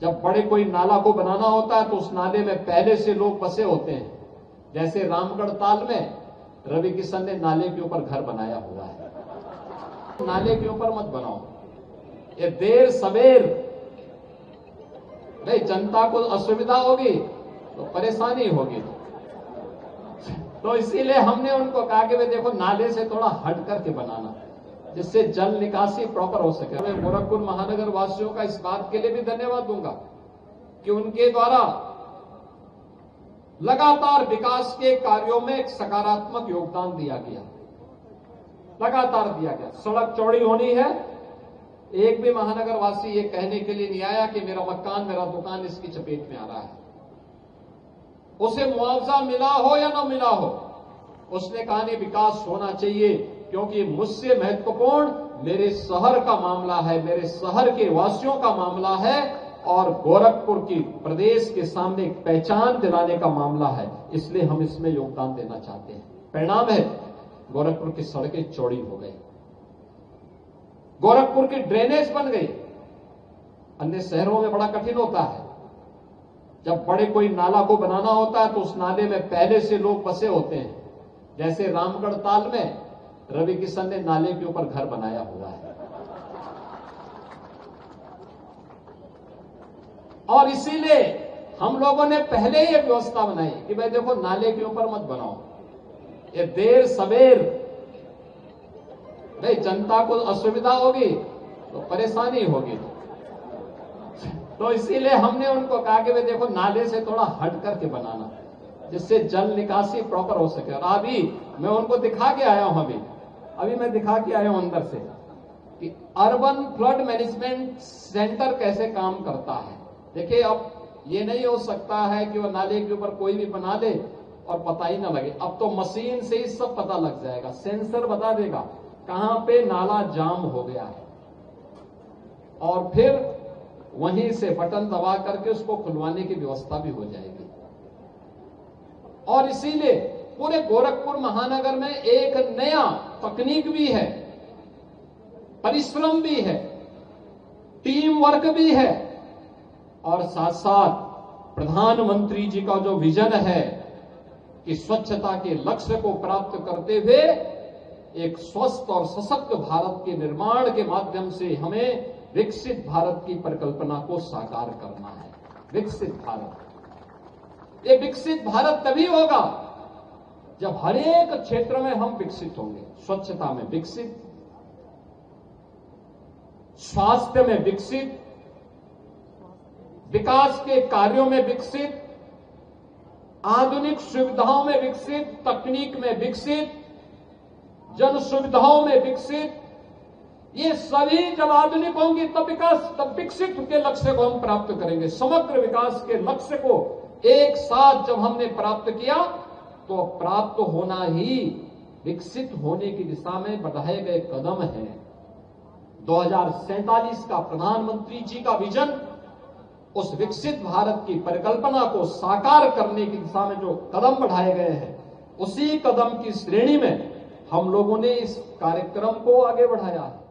जब बड़े कोई नाला को बनाना होता है तो उस नाले में पहले से लोग बसे होते हैं। जैसे रामगढ़ ताल में रवि किशन ने नाले के ऊपर घर बनाया हुआ है। नाले के ऊपर मत बनाओ, ये देर सवेर भाई जनता को असुविधा होगी तो परेशानी होगी। तो इसीलिए हमने उनको कहा कि भाई देखो नाले से थोड़ा हट करके बनाना, जिससे जल निकासी प्रॉपर हो सके। मैं गोरखपुर महानगर वासियों का इस बात के लिए भी धन्यवाद दूंगा कि उनके द्वारा लगातार विकास के कार्यों में एक सकारात्मक योगदान दिया गया, लगातार दिया गया। सड़क चौड़ी होनी है, एक भी महानगर वासी ये कहने के लिए नहीं आया कि मेरा मकान मेरा दुकान इसकी चपेट में आ रहा है। उसे मुआवजा मिला हो या न मिला हो, उसने कहा नहीं विकास होना चाहिए, क्योंकि मुझसे महत्वपूर्ण मेरे शहर का मामला है, मेरे शहर के वासियों का मामला है और गोरखपुर की प्रदेश के सामने एक पहचान दिलाने का मामला है, इसलिए हम इसमें योगदान देना चाहते हैं। परिणाम है गोरखपुर की सड़कें चौड़ी हो गई, गोरखपुर की ड्रेनेज बन गई। अन्य शहरों में बड़ा कठिन होता है, जब बड़े कोई नाला को बनाना होता है तो उस नाले में पहले से लोग बसे होते हैं। जैसे रामगढ़ ताल में रवि किशन ने नाले के ऊपर घर बनाया हुआ है। और इसीलिए हम लोगों ने पहले ही एक व्यवस्था बनाई कि भाई देखो नाले के ऊपर मत बनाओ, ये देर सवेर भाई जनता को असुविधा होगी तो परेशानी होगी। तो इसीलिए हमने उनको कहा कि भाई देखो नाले से थोड़ा हट करके बनाना, जिससे जल निकासी प्रॉपर हो सके। और अभी मैं उनको दिखा के आया हूं, अभी मैं दिखा के आया हूं अंदर से कि अर्बन फ्लड मैनेजमेंट सेंटर कैसे काम करता है। देखिए अब ये नहीं हो सकता है कि वो नाले के ऊपर कोई भी बना ले और पता ही ना लगे। अब तो मशीन से ही सब पता लग जाएगा, सेंसर बता देगा कहां पे नाला जाम हो गया है और फिर वहीं से बटन दबा करके उसको खुलवाने की व्यवस्था भी हो जाएगी। और इसीलिए पूरे गोरखपुर महानगर में एक नया तकनीक भी है, परिश्रम भी है, टीम वर्क भी है और साथ साथ प्रधानमंत्री जी का जो विजन है कि स्वच्छता के लक्ष्य को प्राप्त करते हुए एक स्वस्थ और सशक्त भारत के निर्माण के माध्यम से हमें विकसित भारत की परिकल्पना को साकार करना है। विकसित भारत, ये विकसित भारत तभी होगा जब हर एक क्षेत्र में हम विकसित होंगे। स्वच्छता में विकसित, स्वास्थ्य में विकसित, विकास के कार्यों में विकसित, आधुनिक सुविधाओं में विकसित, तकनीक में विकसित, जन सुविधाओं में विकसित। ये सभी जब आधुनिक होंगी तब विकास, तब विकसित के लक्ष्य को हम प्राप्त करेंगे। समग्र विकास के लक्ष्य को एक साथ जब हमने प्राप्त किया तो प्राप्त होना ही विकसित होने की दिशा में बढ़ाए गए कदम हैं। 2047 का प्रधानमंत्री जी का विजन, उस विकसित भारत की परिकल्पना को साकार करने की दिशा में जो कदम बढ़ाए गए हैं, उसी कदम की श्रेणी में हम लोगों ने इस कार्यक्रम को आगे बढ़ाया है।